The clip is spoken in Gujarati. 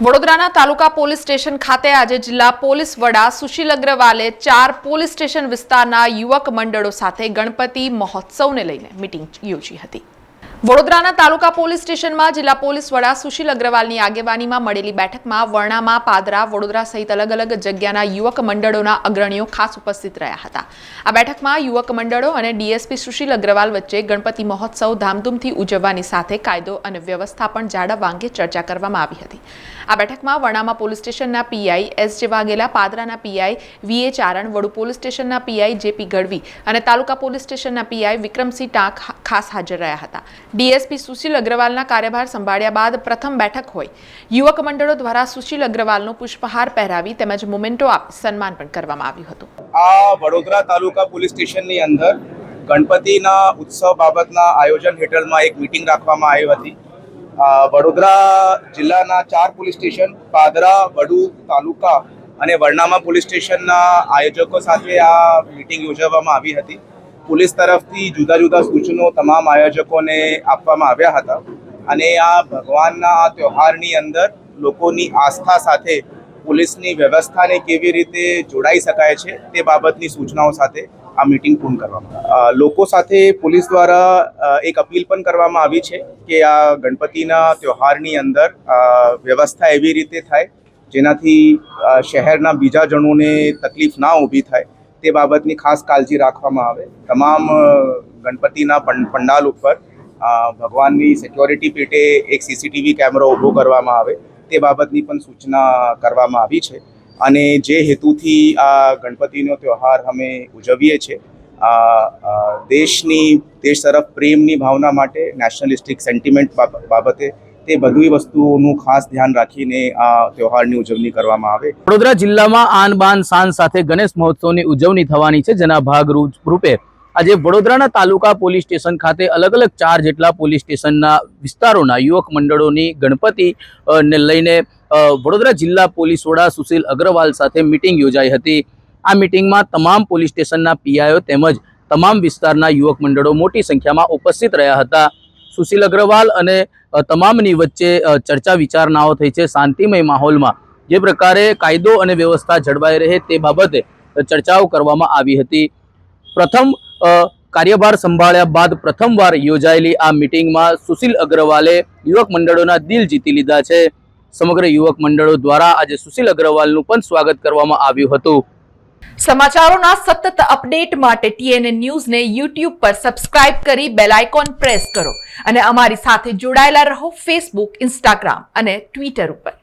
વડોદરાના તાલુકા પોલીસ સ્ટેશન ખાતે આજે જિલ્લા પોલીસ વડા સુશીલ અગ્રવાલે 4 પોલીસ સ્ટેશન વિસ્તારના યુવક મંડળો સાથે ગણપતિ મહોત્સવને લઈને મીટિંગ યોજી હતી। વડોદરાના તાલુકા પોલીસ સ્ટેશનમાં જિલ્લા પોલીસ વડા સુશીલ અગ્રવાલની આગેવાનીમાં મળેલી બેઠકમાં વર્ણામાં, પાદરા, વડોદરા સહિત અલગ અલગ જગ્યાના યુવક મંડળોના અગ્રણીઓ ખાસ ઉપસ્થિત રહ્યા હતા। આ બેઠકમાં યુવક મંડળો અને ડીએસપી સુશીલ અગ્રવાલ વચ્ચે ગણપતિ મહોત્સવ ધામધૂમથી ઉજવવાની સાથે કાયદો અને વ્યવસ્થા પણ જાળવવા અંગે ચર્ચા કરવામાં આવી હતી। આ બેઠકમાં વર્ણામાં પોલીસ સ્ટેશનના પીઆઈ એસ જે વાઘેલા, પાદરાના પીઆઈ વીએ ચારણ, વડુ પોલીસ સ્ટેશનના પીઆઈ જેપી ગઢવી અને તાલુકા પોલીસ સ્ટેશનના પીઆઈ વિક્રમસિંહ ટાંક ખાસ હાજર રહ્યા હતા। ડીએસપી સુશીલ અગ્રવાલના કાર્યભાર સંભાળ્યા બાદ પ્રથમ બેઠક હોય યુવક મંડળો દ્વારા સુશીલ અગ્રવાલનો પુષ્પહાર પહેરાવી તેમજ મોમેન્ટો આપી સન્માન પણ કરવામાં આવ્યું હતું। આ વડોદરા તાલુકા પોલીસ સ્ટેશનની અંદર ગણપતિના ઉત્સવ બાબતના આયોજન હેઠળમાં એક મીટિંગ રાખવામાં આવી હતી। વડોદરા જિલ્લાના 4 પોલીસ સ્ટેશન, પાદરા, વડુ તાલુકા અને વર્ણામાં પોલીસ સ્ટેશનના આયોજકો સાથે આ મીટિંગ યોજવામાં આવી હતી। પોલીસ તરફથી જુદા જુદા સૂચનો તમામ આયોજકોને આપવામાં આવ્યા હતા અને આ ભગવાનના આ તહેવારની અંદર લોકોની આસ્થા સાથે પોલીસની વ્યવસ્થાને કેવી રીતે જોડાઈ શકાય છે તે બાબતની સૂચનાઓ સાથે આ મીટિંગ પૂર્ણ કરવામાં લોકો સાથે પોલીસ દ્વારા એક અપીલ પણ કરવામાં આવી છે કે આ ગણપતિના તહેવારની અંદર વ્યવસ્થા એવી રીતે થાય જેનાથી શહેરના બીજા જણોને તકલીફ ના ઊભી થાય તે બાબતની ખાસ કાળજી રાખવામાં આવે। તમામ ગણપતિના પંડાલ ઉપર ભગવાનની સિક્યોરિટી પેટે એક સીસીટીવી કેમેરો ઊભો કરવામાં આવે તે બાબતની પણ સૂચના કરવામાં આવી છે અને જે હેતુથી આ ગણપતિનો તહેવાર અમે ઉજવીએ છીએ દેશ તરફ પ્રેમની ભાવના માટે, નેશનલિસ્ટિક સેન્ટિમેન્ટ બાબતે તે બધી વસ્તુઓનું ખાસ ધ્યાન રાખીને આ તહેવારની ઉજવણી કરવામાં આવે। વડોદરા જિલ્લામાં આન બાન શાન સાથે ગણેશ મહોત્સવની ઉજવણી થવાની છે, જેના ભાગ રૂપે આજે વડોદરાના તાલુકા પોલીસ સ્ટેશન ખાતે અલગ અલગ 4 જેટલા પોલીસ સ્ટેશનના વિસ્તારોના યુવક મંડળોની ગણપતિ ને લઈને વડોદરા જિલ્લા પોલીસ વડા સુશીલ અગ્રવાલ સાથે મીટિંગ યોજાઈ હતી। આ મીટિંગમાં તમામ પોલીસ સ્ટેશનના પીઆઈઓ તેમજ તમામ વિસ્તારના યુવક મંડળો મોટી સંખ્યામાં ઉપસ્થિત રહ્યા હતા। સુશીલ અગ્રવાલ અને તમામની વચ્ચે ચર્ચા વિચારણાઓ થઈ છે। શાંતિમય માહોલમાં જે પ્રકારે કાયદો અને વ્યવસ્થા જળવાઈ રહે તે બાબતે ચર્ચાઓ કરવામાં આવી હતી। પ્રથમ કાર્યભાર સંભાળ્યા બાદ પ્રથમવાર યોજાયેલી આ મીટિંગમાં સુશીલ અગ્રવાલે યુવક મંડળોના દિલ જીતી લીધા છે। સમગ્ર યુવક મંડળો દ્વારા આજે સુશીલ અગ્રવાલનું પણ સ્વાગત કરવામાં આવ્યું હતું। સમાચારોના સતત અપડેટ માટે TNN ન્યૂઝને YouTube પર સબસ્ક્રાઇબ કરી બેલ આઇકોન પ્રેસ કરો અને અમારી સાથે જોડાયેલા રહો Facebook, Instagram અને Twitter ઉપર।